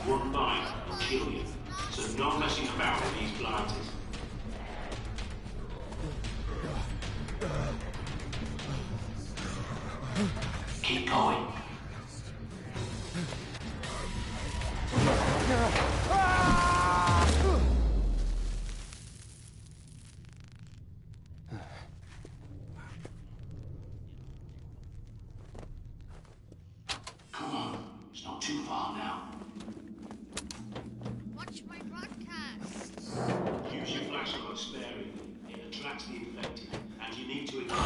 One bite will kill you, so no messing about with these blighters. Keep going. Come on, it's not too far now. Watch my broadcast. Use your flashlight sparingly. It attracts the infected, and you need to ignore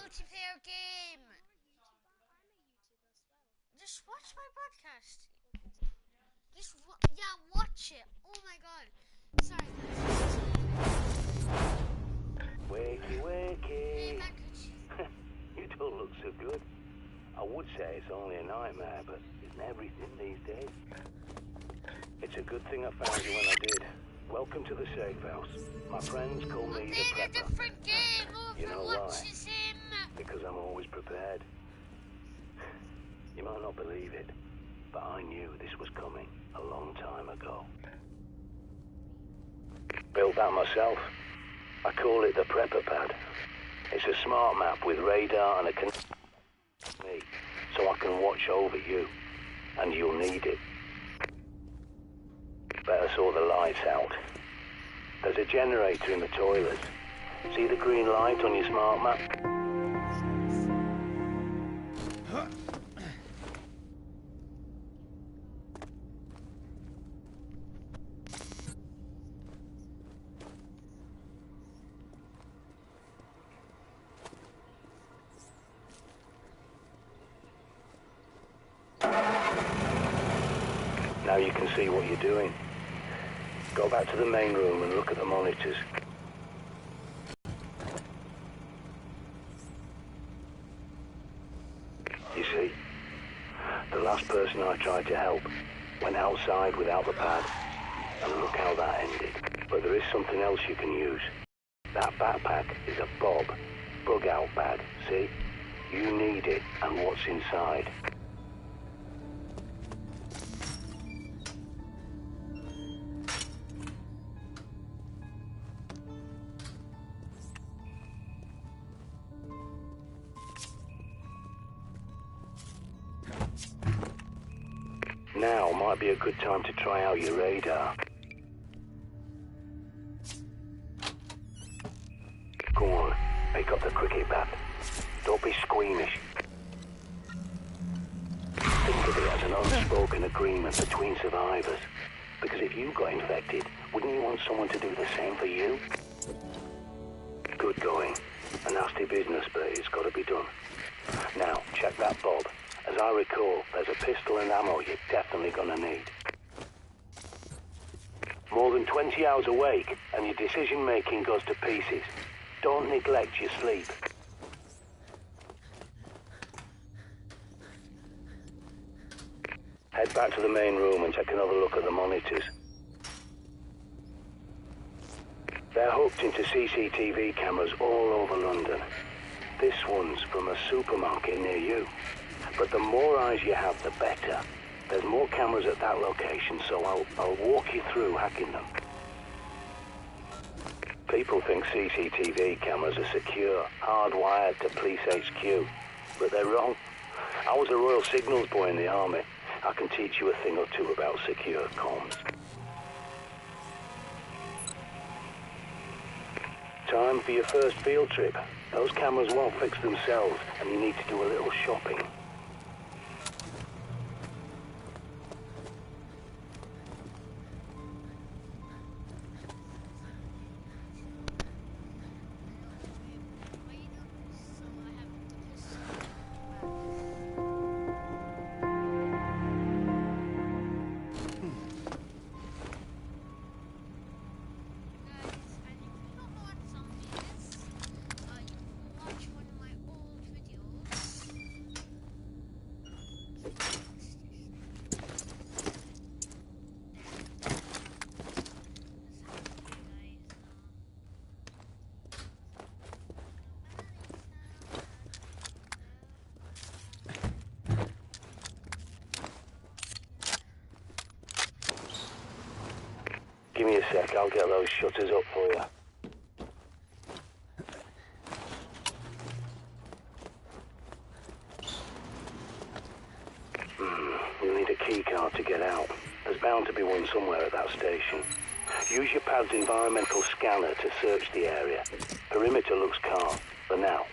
multiplayer game. Just watch my podcast. Just watch it. Oh my god. Sorry. Wakey, wakey. Hey, You don't look so good. I would say it's only a nightmare, but isn't everything these days? It's a good thing I found you when I did. Welcome to the safe house. My friends call me the prepper. a different game. You know why? why? Because I'm always prepared. You might not believe it, but I knew this was coming a long time ago. Built that myself. I call it the prepper pad. It's a smart map with radar and a me, so I can watch over you, and you'll need it. Better sort the lights out. There's a generator in the toilet. See the green light on your smart map? Now you can see what you're doing. Go back to the main room and look at the monitors. You see, the last person I tried to help went outside without the pad, and look how that ended. But there is something else you can use. That backpack is a bug out bag, see? You need it and what's inside. Now might be a good time to try out your radar. Go on, pick up the cricket bat. Don't be squeamish. Think of it as an unspoken agreement between survivors. Because if you got infected, wouldn't you want someone to do the same for you? Good going. A nasty business, but it's got to be done. Now, check that bob. As I recall, there's a pistol and ammo you're definitely gonna need. More than 20 hours awake, and your decision-making goes to pieces. Don't neglect your sleep. Head back to the main room and take another look at the monitors. They're hooked into CCTV cameras all over London. This one's from a supermarket near you. But the more eyes you have, the better. There's more cameras at that location, so I'll walk you through hacking them. People think CCTV cameras are secure, hardwired to police HQ, but they're wrong. I was a Royal Signals boy in the army. I can teach you a thing or two about secure comms. Time for your first field trip. Those cameras won't fix themselves, and you need to do a little shopping. sec, I'll get those shutters up for you. You'll need a key card to get out. There's bound to be one somewhere at that station. Use your pad's environmental scanner to search the area. Perimeter looks calm, for now.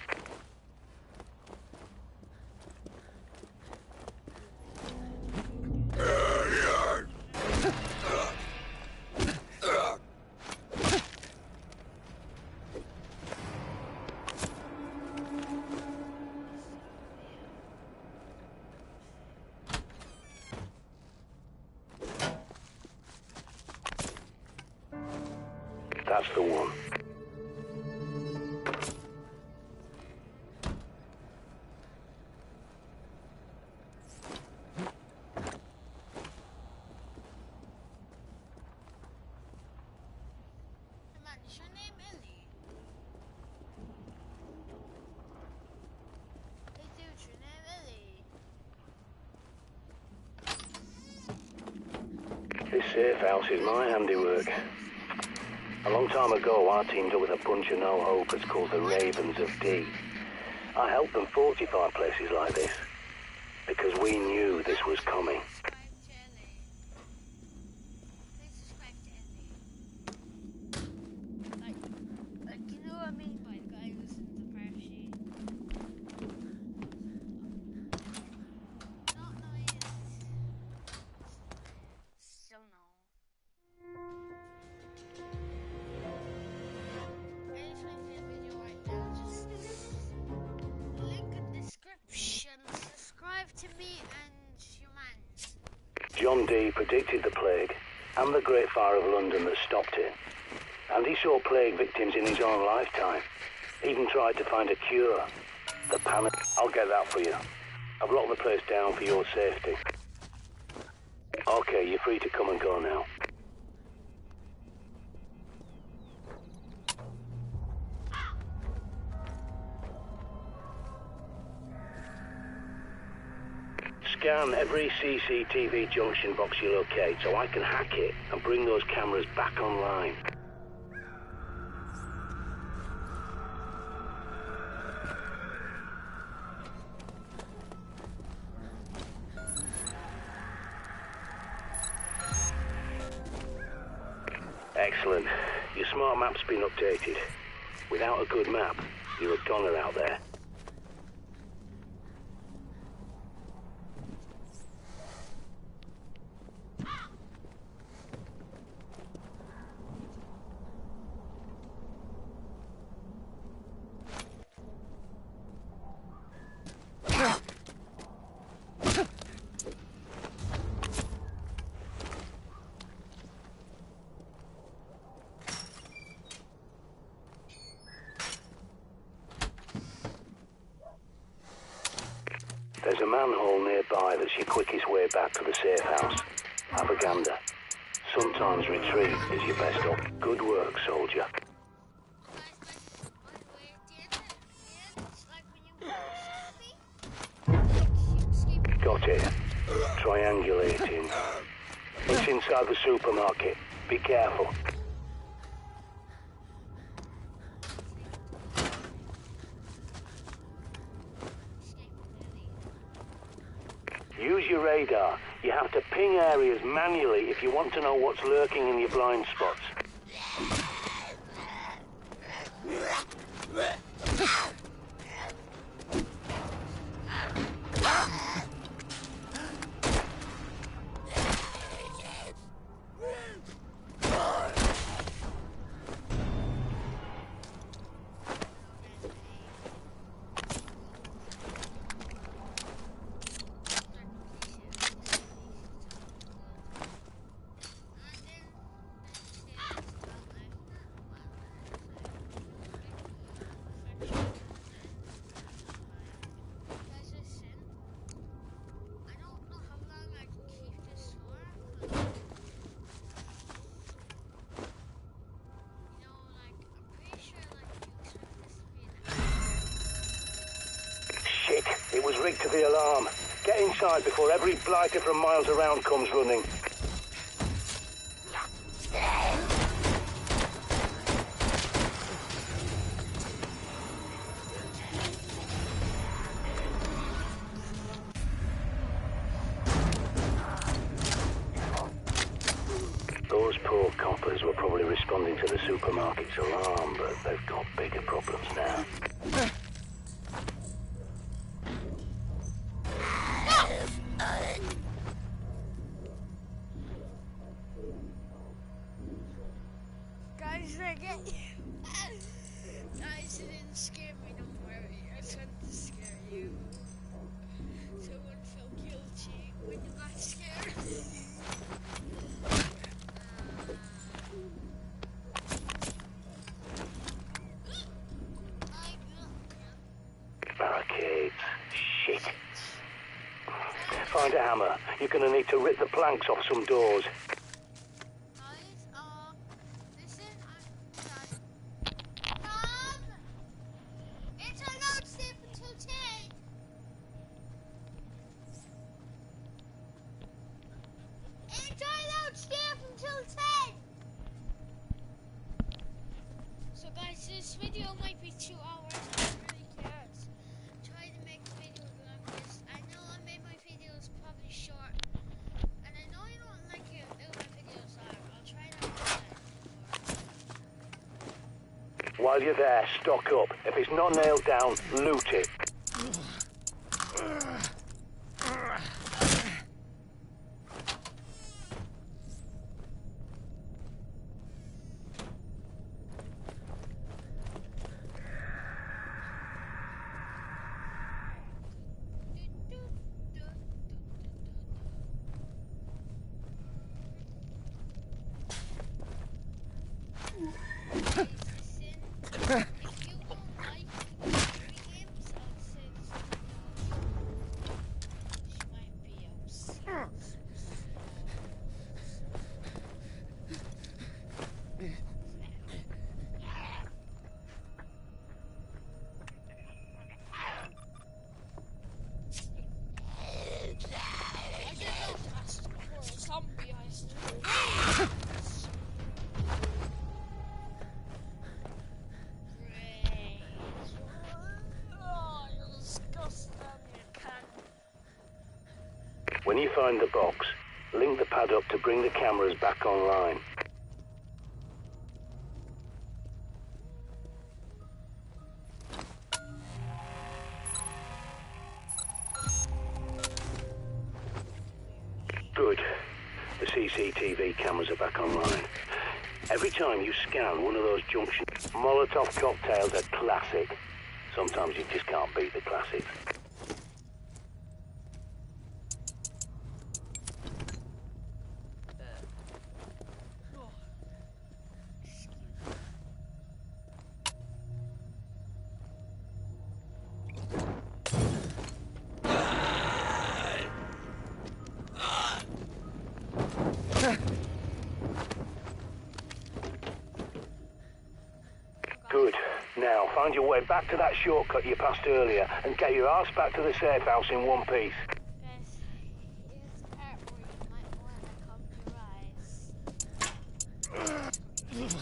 That's the one. Man, is your name Ellie? Hey dude, your name Ellie? This safe house is my handiwork. A long time ago, I teamed up with a bunch of no-hopers called the Ravens of D. I helped them fortify places like this, because we knew this was coming. Please subscribe to Ellie. Like, you know what I mean by the guy who's in the parachute? Not knowing still no. Subscribe to me and your man. John Dee predicted the plague and the Great Fire of London that stopped it. And he saw plague victims in his own lifetime. Even tried to find a cure. The panic... I'll get that for you. I've locked the place down for your safety. Okay, you're free to come and go now. Scan every CCTV junction box you locate so I can hack it and bring those cameras back online. Excellent. Your smart map's been updated. Without a good map, you're a goner out there. There's a manhole nearby that's your quickest way back to the safe house. Have a gander. Sometimes retreat is your best option. Good work, soldier. Got it. Triangulating. It's inside the supermarket. Be careful. Use your radar. You have to ping areas manually if you want to know what's lurking in your blind spots. It was rigged to the alarm. Get inside before every blighter from miles around comes running. supermarket's alarm, but they've got bigger problems now. Guys, I get you. Guys, it didn't scare me, don't worry. I tried to scare you. So I wouldn't feel guilty when you got scared. Barricades. Shit. Find a hammer. You're gonna need to rip the planks off some doors. Guys, listen, I'm Mom! It's allowed sleep until 10. It's allowed sleep until 10. So guys, this video might be 2 hours. I really can't try to make the video longer. I know I made my videos probably short. And I know you don't like it when my videos are. I'll try not to do that. While you're there, stock up. If it's not nailed down, loot it. When you find the box, link the pad up to bring the cameras back online. Good. The CCTV cameras are back online. Every time you scan one of those junctions, Molotov cocktails are classic. Sometimes you just can't beat the classics. Good. Now, find your way back to that shortcut you passed earlier and get your ass back to the safe house in one piece. Guys, here's the part where you might want to cover your eyes. Because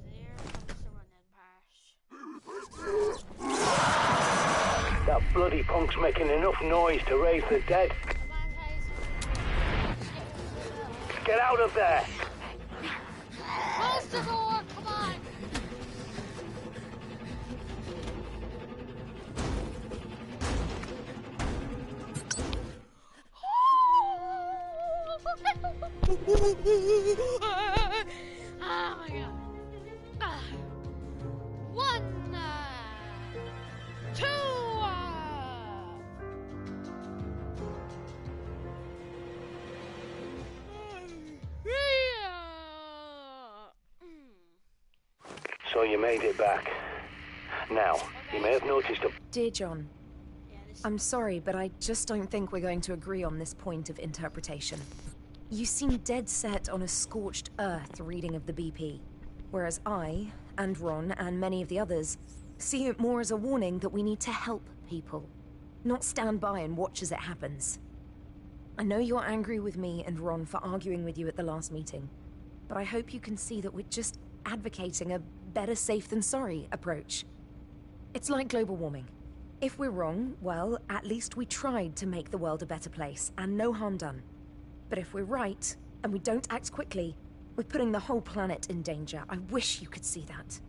there comes the running part. That bloody punk's making enough noise to raise the dead. Come on, guys. Get out of there! Close the door, come on! Oh my god. 1, 2, So you made it back. Now, you may have noticed a... Dear John, I'm sorry, but I just don't think we're going to agree on this point of interpretation. You seem dead set on a scorched earth reading of the BP, whereas I, and Ron, and many of the others, see it more as a warning that we need to help people, not stand by and watch as it happens. I know you're angry with me and Ron for arguing with you at the last meeting, but I hope you can see that we're just advocating a better safe than sorry approach. It's like global warming. If we're wrong, well, at least we tried to make the world a better place, and no harm done. But if we're right, and we don't act quickly, we're putting the whole planet in danger. I wish you could see that.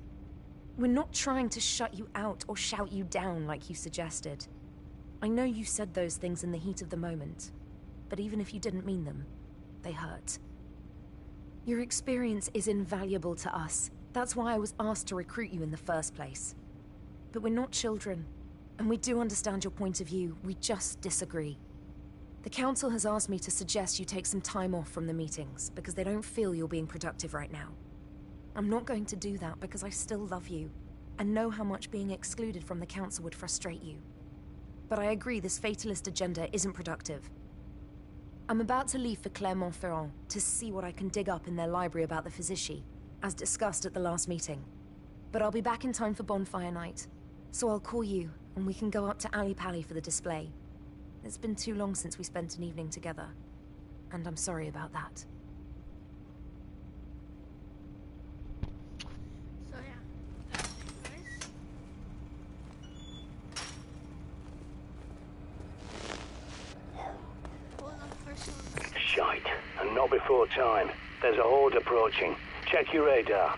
We're not trying to shut you out or shout you down like you suggested. I know you said those things in the heat of the moment, but even if you didn't mean them, they hurt. Your experience is invaluable to us. That's why I was asked to recruit you in the first place. But we're not children, and we do understand your point of view. We just disagree. The Council has asked me to suggest you take some time off from the meetings, because they don't feel you're being productive right now. I'm not going to do that because I still love you, and know how much being excluded from the Council would frustrate you. But I agree this fatalist agenda isn't productive. I'm about to leave for Clermont-Ferrand to see what I can dig up in their library about the Physicians, as discussed at the last meeting. But I'll be back in time for bonfire night, so I'll call you, and we can go up to Ali Pali for the display. It's been too long since we spent an evening together, and I'm sorry about that. So yeah, that's it, guys. Hold on, first one. Shite. And not before time. There's a horde approaching. Check your radar.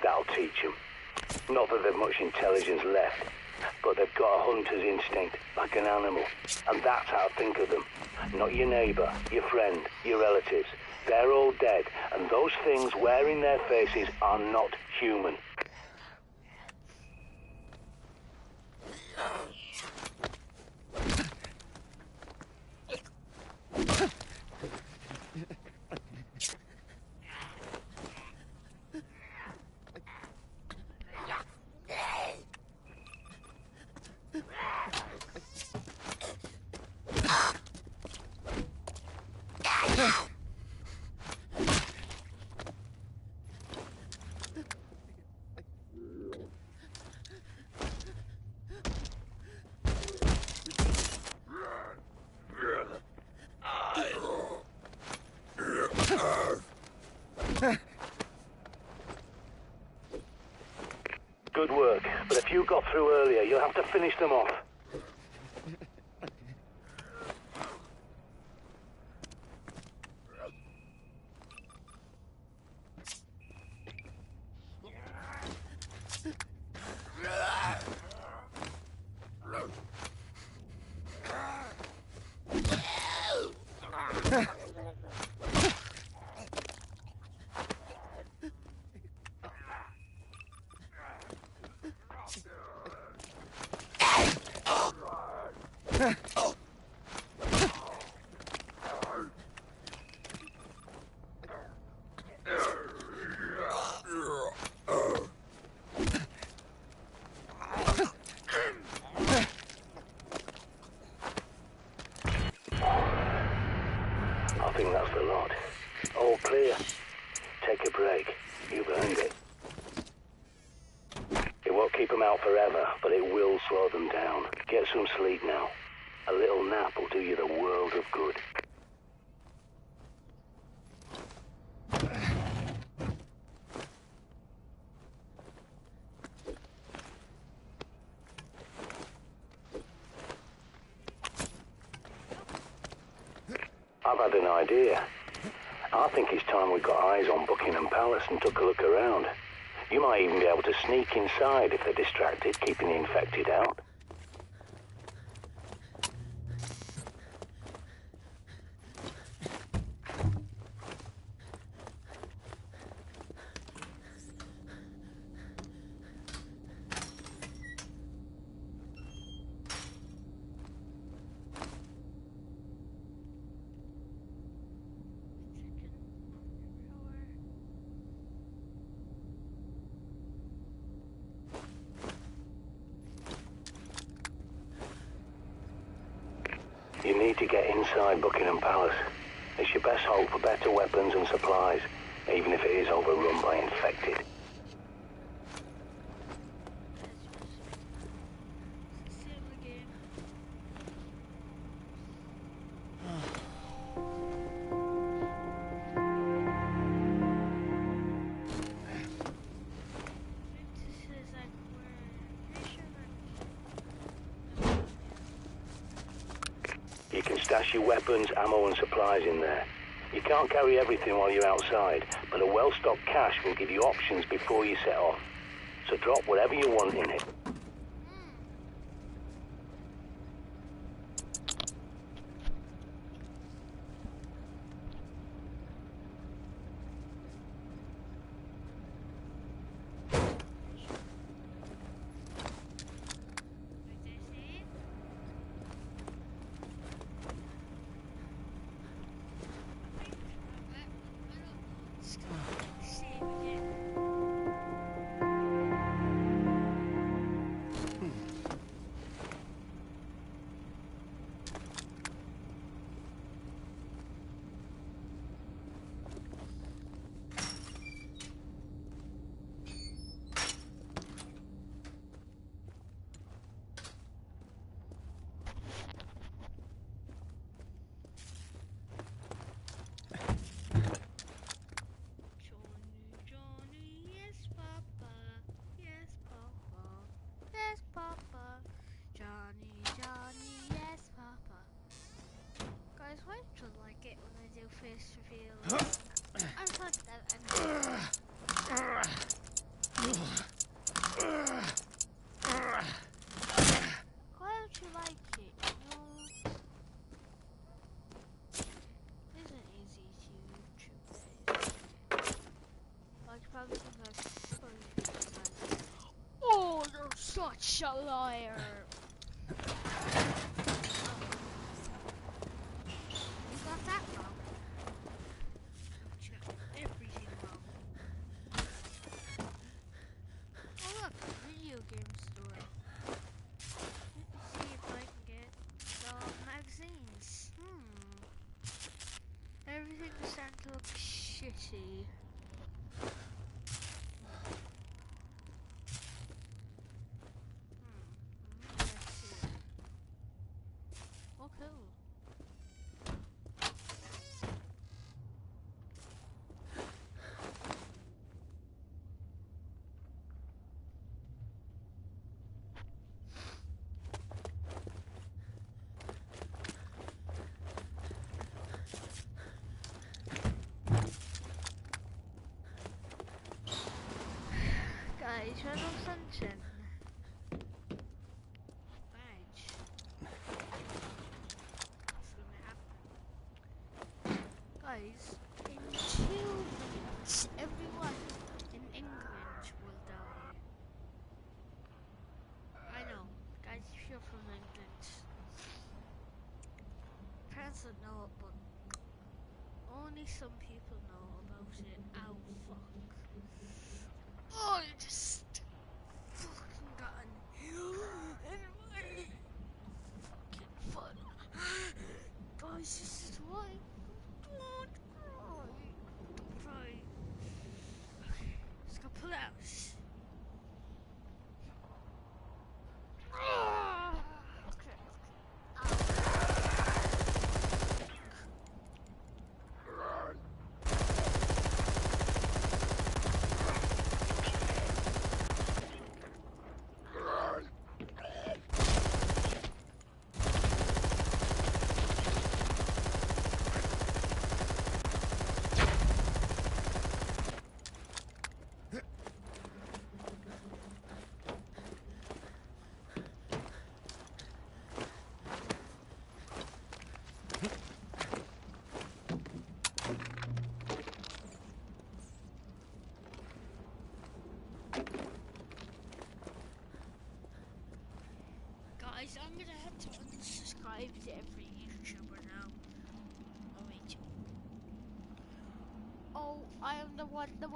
That'll teach them. Not that they've much intelligence left, but they've got a hunter's instinct, like an animal. And that's how I think of them. Not your neighbor, your friend, your relatives. They're all dead, and those things wearing their faces are not human. Good work, but if you got through earlier, you'll have to finish them off. I think that's the lot. All clear. Take a break. You've earned it. It won't keep them out forever, but it will slow them down. Get some sleep now. A little nap will do you the world of good. I've had an idea. I think it's time we got eyes on Buckingham Palace and took a look around. You might even be able to sneak inside if they're distracted, keeping the infected out. You need to get inside Buckingham Palace. It's your best hope for better weapons and supplies, even if it is overrun by infected. You can stash your weapons, ammo and supplies in there. You can't carry everything while you're outside, but a well-stocked cache will give you options before you set off. So drop whatever you want in it. Why don't you like it when I do face reveals? I'm like that anyway. Why don't you like it? It isn't easy to YouTube days. Like probably think oh, you're such a liar. Everything's starting to look shitty. Let's see. Oh, cool. Guys, we're on sunshine. Badge. What's gonna happen? Guys, in 2 minutes, everyone in England will die. I know, guys, if you're from England, parents don't know it, but only some people know about it. Ow, fuck. Oh, you just fucking got in my fucking foot. Guys, this is why. Don't cry. Don't cry. Okay, let's go pull out. Guys, I'm gonna have to unsubscribe to every YouTuber now. Oh wait. Oh, I am the one. That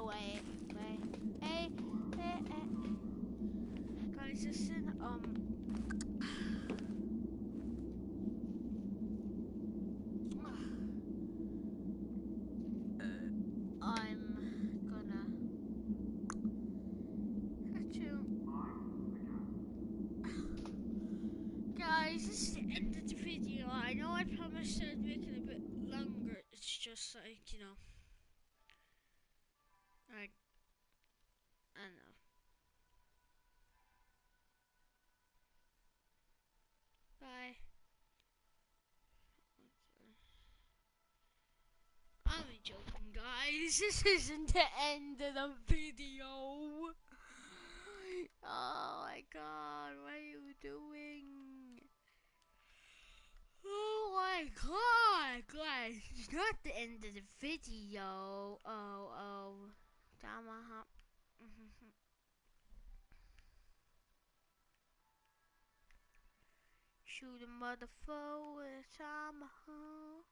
way. Hey. Guys, listen, guys, this is the end of the video. I know I promised I'd make it a bit longer. It's just like, you know, like, I don't know. Bye. I'm joking, guys. This isn't the end of the video. Oh my god, what are you doing? Oh my god, guys, it's not the end of the video. Oh, tomahawk. Shoot a motherfucker with a tomahawk.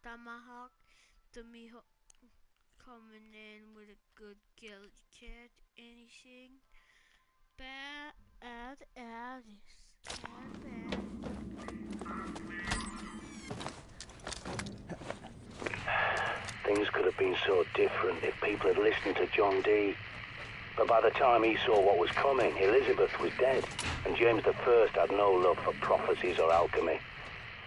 Tomahawk, dummy hook. Coming in with a good kill. You can't anything bad at this. Bad. Things could have been so different if people had listened to John Dee. But by the time he saw what was coming, Elizabeth was dead, and James I had no love for prophecies or alchemy.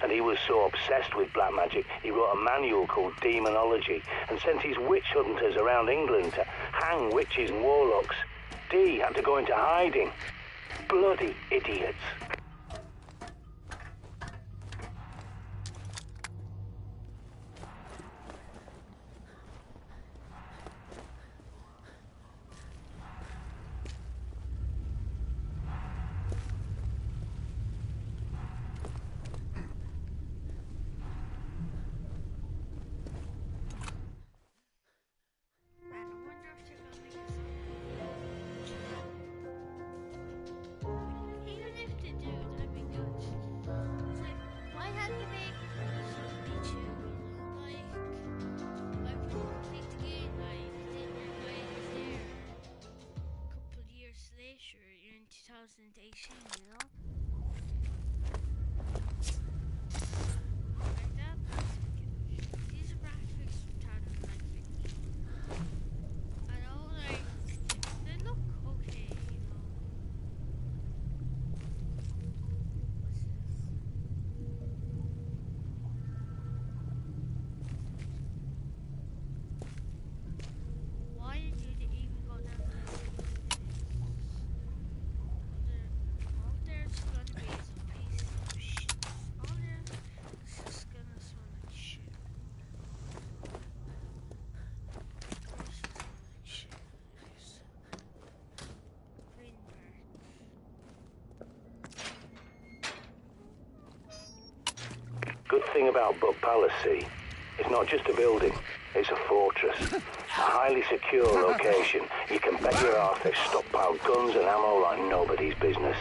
And he was so obsessed with black magic, he wrote a manual called Demonology and sent his witch hunters around England to hang witches and warlocks. Dee had to go into hiding. Bloody idiots. In 2018, you know? Like that? These are graphics from 2019. I know, like, they look okay, you know? What's this? Why did you even go down there? There's gonna be some pieces of shit. Oh, this is gonna smell like shit. This is like shit. There's green part. Good thing about Buck Palace, see, it's not just a building, it's a fortress. A highly secure location. You can bet your ass they've stockpiled guns and ammo like nobody's business.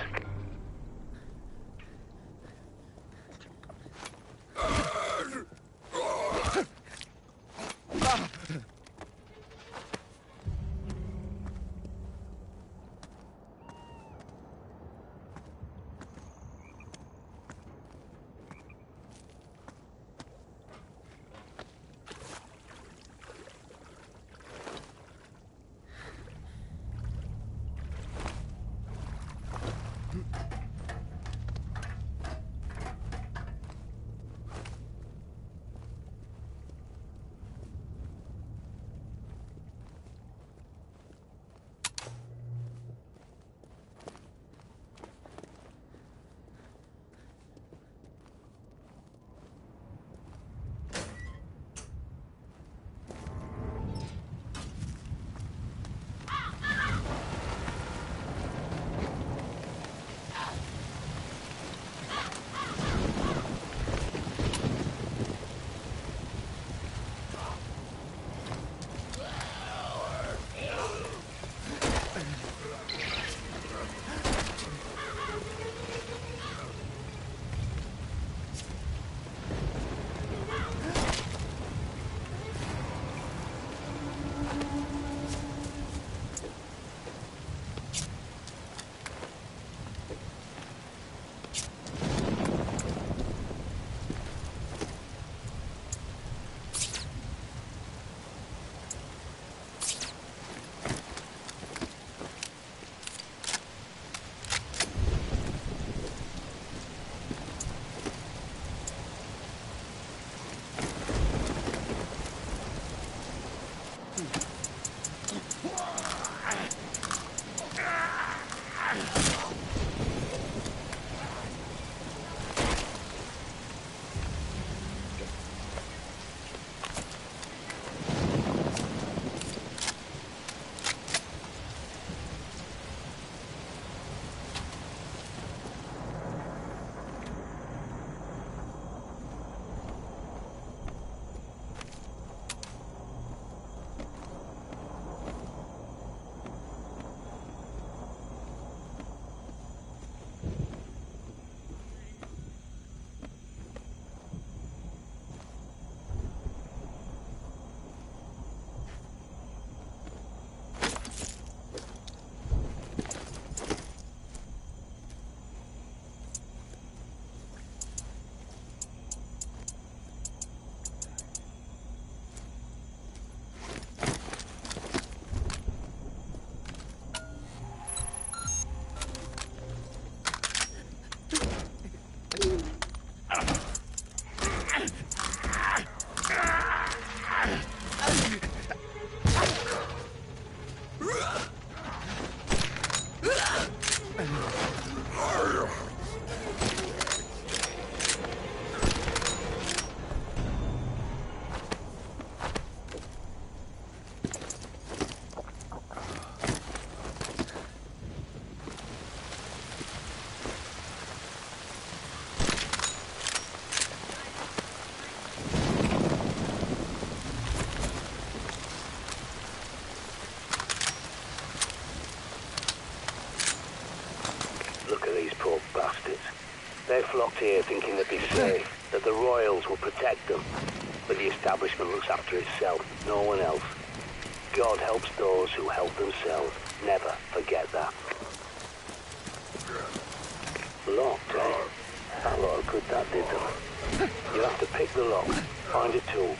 They flocked here thinking they'd be safe, that the royals will protect them. But the establishment looks after itself, no one else. God helps those who help themselves. Never forget that. Locked, eh? That lot of good that did them. You'll have to pick the lock, find a tool.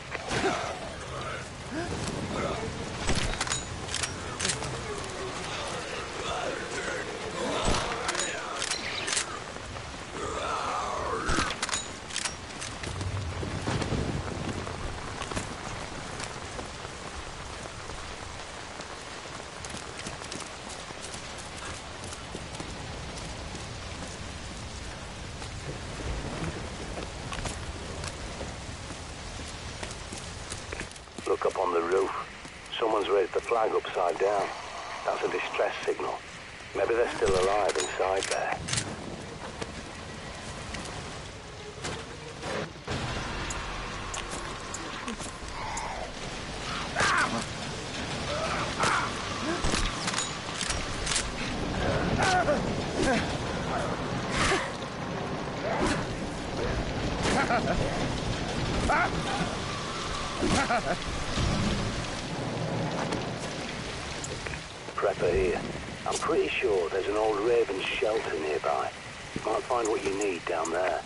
Look up on the roof. Someone's raised the flag upside down. That's a distress signal. Maybe they're still alive inside there. Prepper here. I'm pretty sure there's an old raven shelter nearby. Might find what you need down there.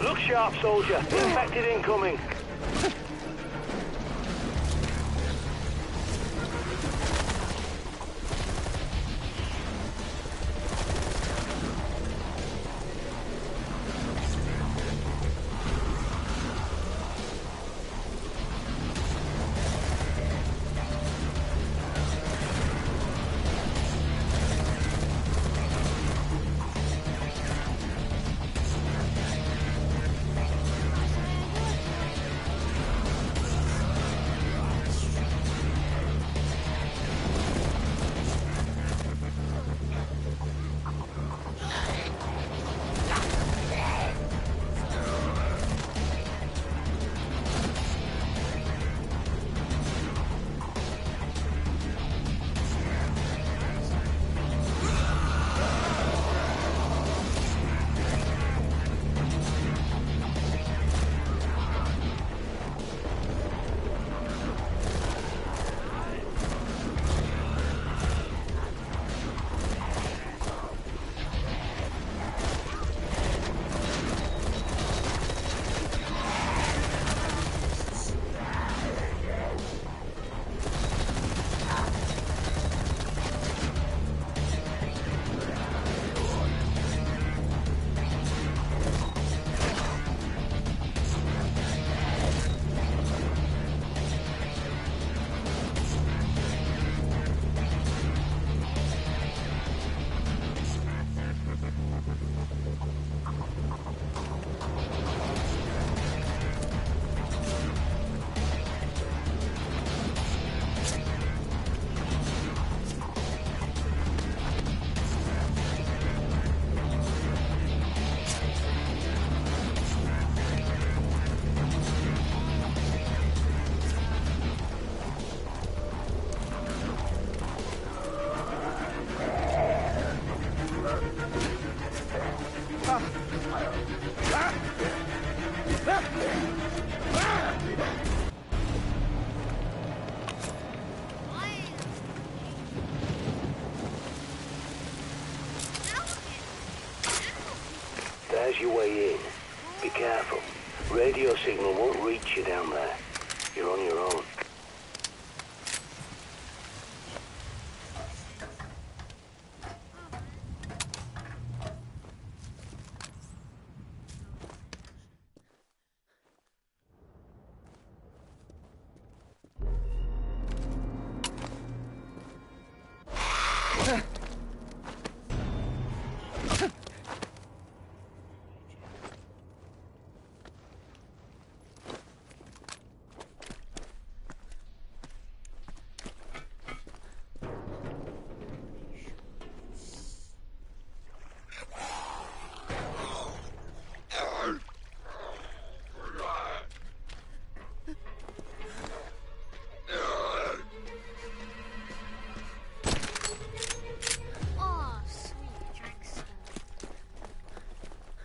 Look sharp, soldier. Infected incoming. is your way in. Be careful. Radio signal won't reach you down there. You're on your own. Oh, sweet, drank skull.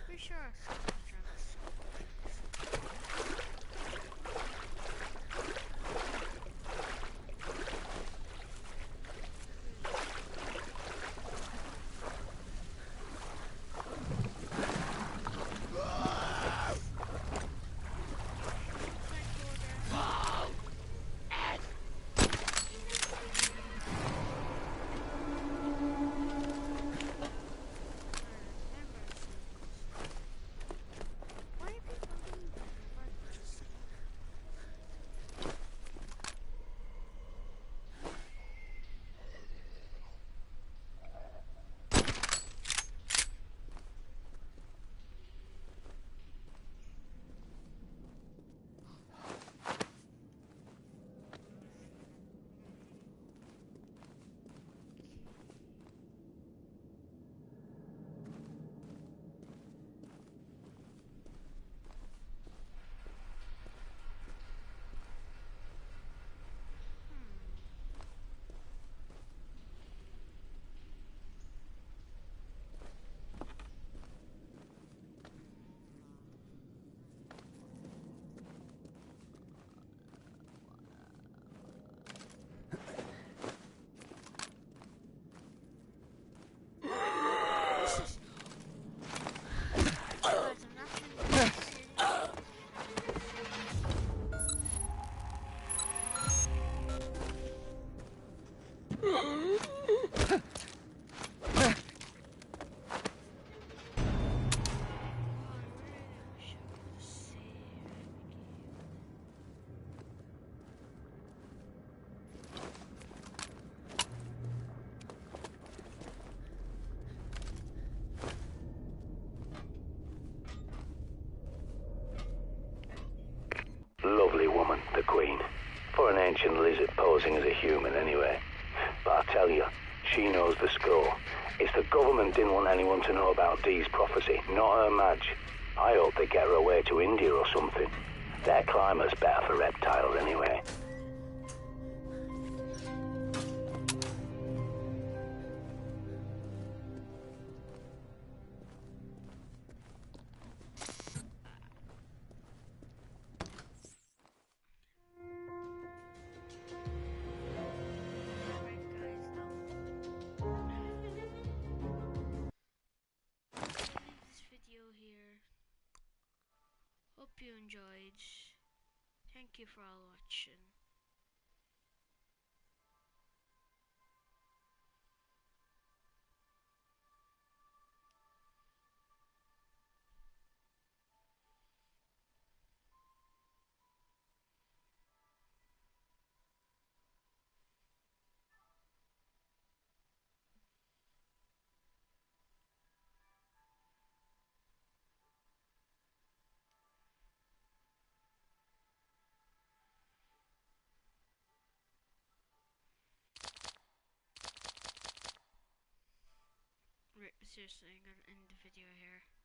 Pretty sure I drank Why are people doing that? Lovely woman, the Queen. For an ancient lizard posing as a human, anyway. But I tell you, she knows the score. It's the government didn't want anyone to know about Dee's prophecy, not her Madge. I hope they get her away to India or something. Their climate's better for reptiles, anyway. Hope you enjoyed. Thank you for all watching. Seriously, I'm gonna end the video here.